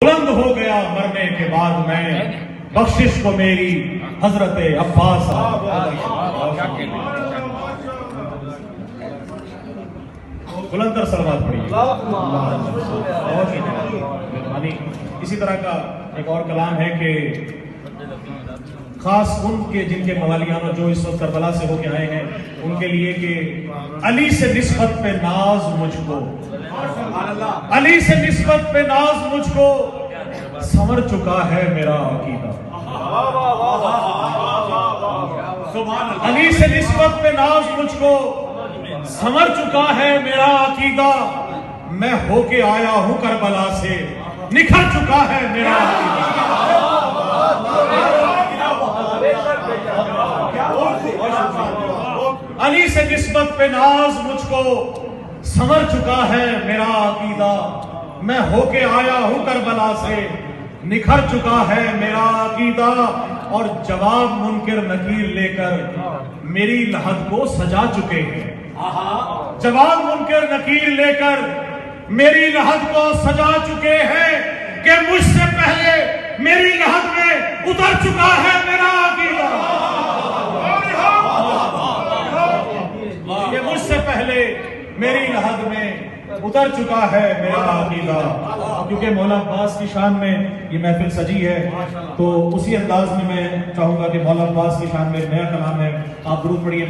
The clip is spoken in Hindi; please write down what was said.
बुलंद हो गया मरने के बाद मैं, बख्शिश को मेरी हजरत अब्बास। बुलंदर सलवात पढ़िए। इसी तरह का एक और कलाम है कि खास उनके जिनके मवालियाना जो इस वक्त करबला से होके आए हैं उनके लिए कि अली से निस्बत पे नाज मुझको, अली से निस्बत पे नाज मुझको, संवर चुका है मेरा अकीदा। अली से निस्बत पे नाज मुझको, संवर चुका है मेरा अकीदा। मैं होके आया हूं करबला से, निखर चुका है मेरा अकीदा। अली से निस्बत पे नाज मुझको, संवर चुका है मेरा अकीदा। मैं होके आया हूं करबला से, निखर चुका है मेरा अकीदा। और जवाब मुनकिर नकीर लेकर मेरी लहद को सजा चुके हैं। जवाब मुनकिर नकीर लेकर मेरी लहद को सजा चुके हैं कि मुझसे पहले मेरी लहद में उतर चुका है मेरा अकीदा। ये मुझसे पहले मेरी लहद में उतर चुका है मेरा अकीदा। क्योंकि मौला अब्बास की शान में ये महफिल सजी है तो उसी अंदाज में मैं चाहूंगा कि मौला अब्बास की शान में एक नया कलाम है, आप दुरूद पढ़िए।